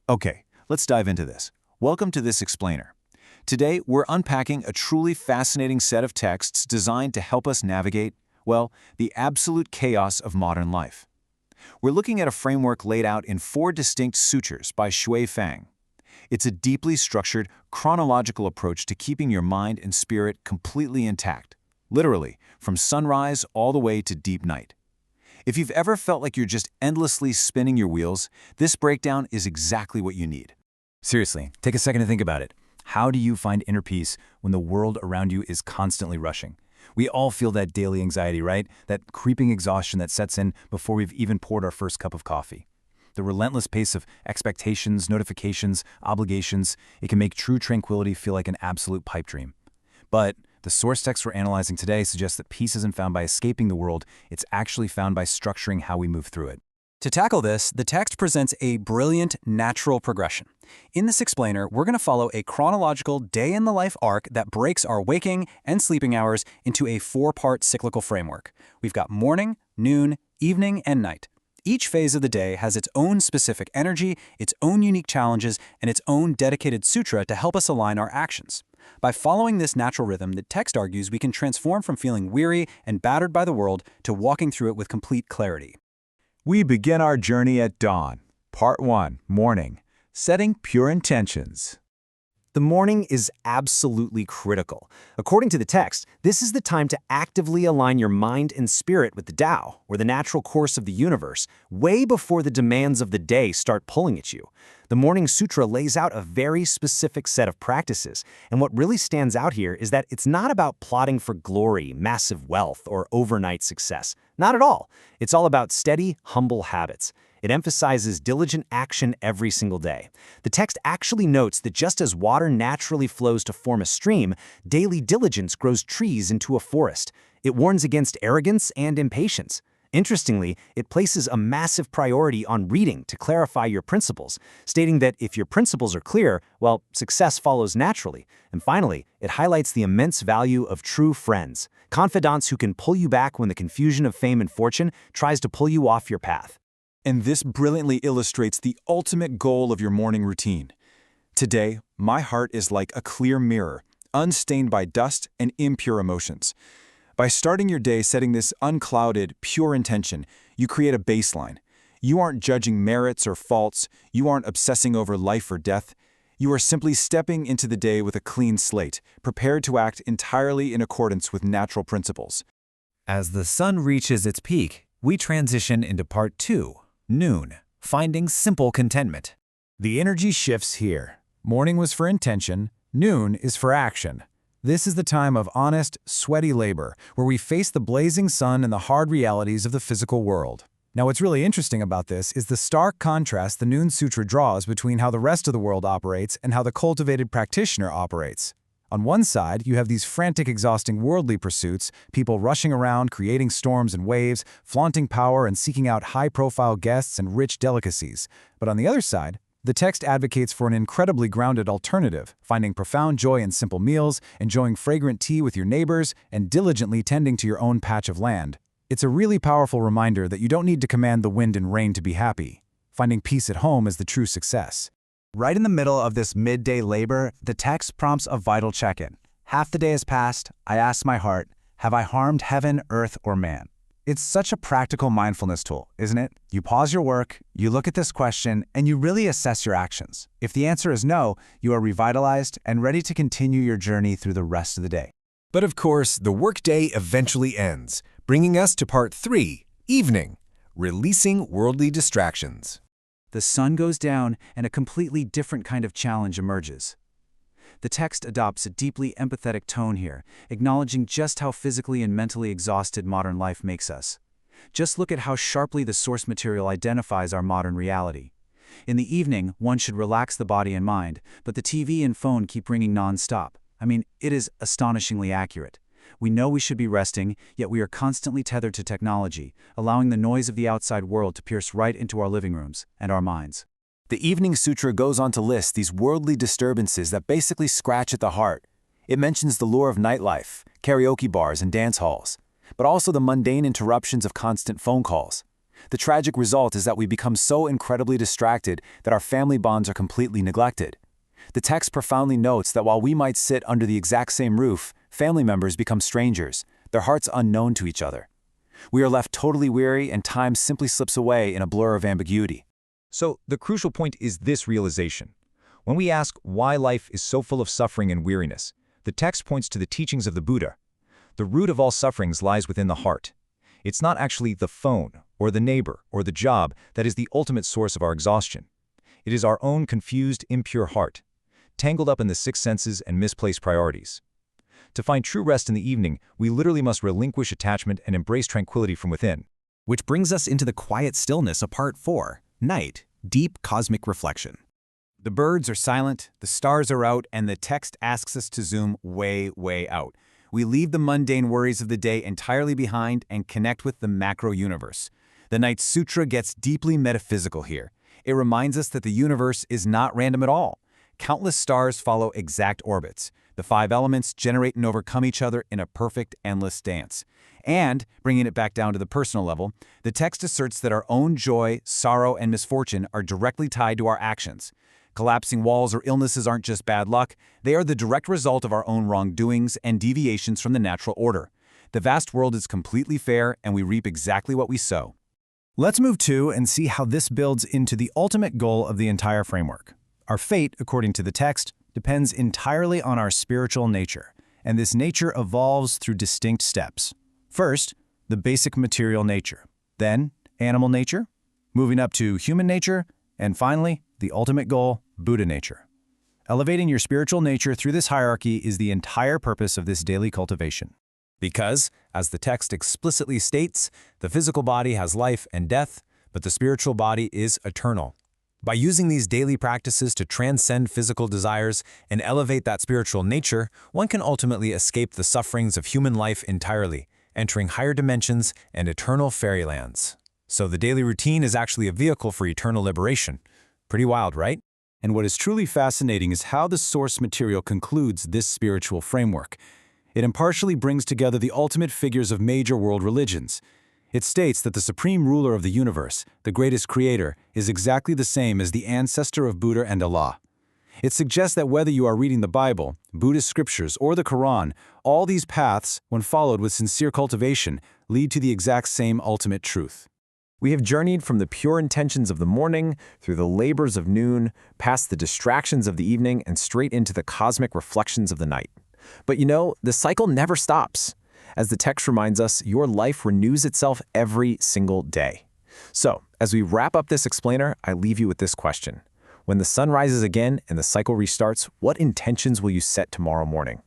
Okay, let's dive into this. Welcome to this explainer. Today, we're unpacking a truly fascinating set of texts designed to help us navigate, well, the absolute chaos of modern life. We're looking at a framework laid out in 4 distinct sutras by Shui Fang. It's a deeply structured, chronological approach to keeping your mind and spirit completely intact, literally, from sunrise all the way to deep night. If you've ever felt like you're just endlessly spinning your wheels, this breakdown is exactly what you need. Seriously, take a second to think about it. How do you find inner peace when the world around you is constantly rushing? We all feel that daily anxiety, right? That creeping exhaustion that sets in before we've even poured our first cup of coffee. The relentless pace of expectations, notifications, obligations, it can make true tranquility feel like an absolute pipe dream. But the source text we're analyzing today suggests that peace isn't found by escaping the world, it's actually found by structuring how we move through it. To tackle this, the text presents a brilliant natural progression. In this explainer, we're going to follow a chronological day-in-the-life arc that breaks our waking and sleeping hours into a 4-part cyclical framework. We've got morning, noon, evening, and night. Each phase of the day has its own specific energy, its own unique challenges, and its own dedicated sutra to help us align our actions. By following this natural rhythm, the text argues we can transform from feeling weary and battered by the world to walking through it with complete clarity. We begin our journey at dawn. Part 1, Morning. Setting pure intentions. The morning is absolutely critical. According to the text, this is the time to actively align your mind and spirit with the Tao, or the natural course of the universe, way before the demands of the day start pulling at you. The Morning Sutra lays out a very specific set of practices, and what really stands out here is that it's not about plotting for glory, massive wealth, or overnight success. Not at all. It's all about steady, humble habits. It emphasizes diligent action every single day. The text actually notes that just as water naturally flows to form a stream, daily diligence grows trees into a forest. It warns against arrogance and impatience. Interestingly, it places a massive priority on reading to clarify your principles, stating that if your principles are clear, well, success follows naturally. And finally, it highlights the immense value of true friends, confidants who can pull you back when the confusion of fame and fortune tries to pull you off your path. And this brilliantly illustrates the ultimate goal of your morning routine. Today, my heart is like a clear mirror, unstained by dust and impure emotions. By starting your day setting this unclouded, pure intention, you create a baseline. You aren't judging merits or faults, you aren't obsessing over life or death. You are simply stepping into the day with a clean slate, prepared to act entirely in accordance with natural principles. As the sun reaches its peak, we transition into part 2, noon, finding simple contentment. The energy shifts here. Morning was for intention, noon is for action. This is the time of honest, sweaty labor, where we face the blazing sun and the hard realities of the physical world. Now, what's really interesting about this is the stark contrast the Noon Sutra draws between how the rest of the world operates and how the cultivated practitioner operates. On one side, you have these frantic, exhausting worldly pursuits, people rushing around, creating storms and waves, flaunting power and seeking out high-profile guests and rich delicacies. But on the other side, the text advocates for an incredibly grounded alternative, finding profound joy in simple meals, enjoying fragrant tea with your neighbors, and diligently tending to your own patch of land. It's a really powerful reminder that you don't need to command the wind and rain to be happy. Finding peace at home is the true success. Right in the middle of this midday labor, the text prompts a vital check-in. Half the day has passed, I ask my heart, have I harmed heaven, earth, or man? It's such a practical mindfulness tool, isn't it? You pause your work, you look at this question, and you really assess your actions. If the answer is no, you are revitalized and ready to continue your journey through the rest of the day. But of course, the workday eventually ends, bringing us to part 3, evening, releasing worldly distractions. The sun goes down and a completely different kind of challenge emerges. The text adopts a deeply empathetic tone here, acknowledging just how physically and mentally exhausted modern life makes us. Just look at how sharply the source material identifies our modern reality. In the evening, one should relax the body and mind, but the TV and phone keep ringing non-stop. I mean, it is astonishingly accurate. We know we should be resting, yet we are constantly tethered to technology, allowing the noise of the outside world to pierce right into our living rooms and our minds. The Evening Sutra goes on to list these worldly disturbances that basically scratch at the heart. It mentions the lure of nightlife, karaoke bars and dance halls, but also the mundane interruptions of constant phone calls. The tragic result is that we become so incredibly distracted that our family bonds are completely neglected. The text profoundly notes that while we might sit under the exact same roof, family members become strangers, their hearts unknown to each other. We are left totally weary and time simply slips away in a blur of ambiguity. So, the crucial point is this realization. When we ask why life is so full of suffering and weariness, the text points to the teachings of the Buddha. The root of all sufferings lies within the heart. It's not actually the phone, or the neighbor, or the job that is the ultimate source of our exhaustion. It is our own confused, impure heart, tangled up in the six senses and misplaced priorities. To find true rest in the evening, we literally must relinquish attachment and embrace tranquility from within. Which brings us into the quiet stillness of Part 4, Night, Deep Cosmic Reflection. The birds are silent, the stars are out, and the text asks us to zoom way, way out. We leave the mundane worries of the day entirely behind and connect with the macro universe. The Night Sutra gets deeply metaphysical here. It reminds us that the universe is not random at all. Countless stars follow exact orbits. The five elements generate and overcome each other in a perfect, endless dance. And, bringing it back down to the personal level, the text asserts that our own joy, sorrow, and misfortune are directly tied to our actions. Collapsing walls or illnesses aren't just bad luck, they are the direct result of our own wrongdoings and deviations from the natural order. The vast world is completely fair, and we reap exactly what we sow. Let's move to and see how this builds into the ultimate goal of the entire framework. Our fate, according to the text, depends entirely on our spiritual nature, and this nature evolves through distinct steps. First, the basic material nature, then animal nature, moving up to human nature, and finally, the ultimate goal, Buddha nature. Elevating your spiritual nature through this hierarchy is the entire purpose of this daily cultivation. Because, as the text explicitly states, the physical body has life and death, but the spiritual body is eternal. By using these daily practices to transcend physical desires and elevate that spiritual nature, one can ultimately escape the sufferings of human life entirely, entering higher dimensions and eternal fairylands. So the daily routine is actually a vehicle for eternal liberation. Pretty wild, right? And what is truly fascinating is how the source material concludes this spiritual framework. It impartially brings together the ultimate figures of major world religions. It states that the supreme ruler of the universe, the greatest creator, is exactly the same as the ancestor of Buddha and Allah. It suggests that whether you are reading the Bible, Buddhist scriptures, or the Quran, all these paths, when followed with sincere cultivation, lead to the exact same ultimate truth. We have journeyed from the pure intentions of the morning, through the labors of noon, past the distractions of the evening, and straight into the cosmic reflections of the night. But you know, the cycle never stops. As the text reminds us, your life renews itself every single day. So, as we wrap up this explainer, I leave you with this question. When the sun rises again and the cycle restarts, what intentions will you set tomorrow morning?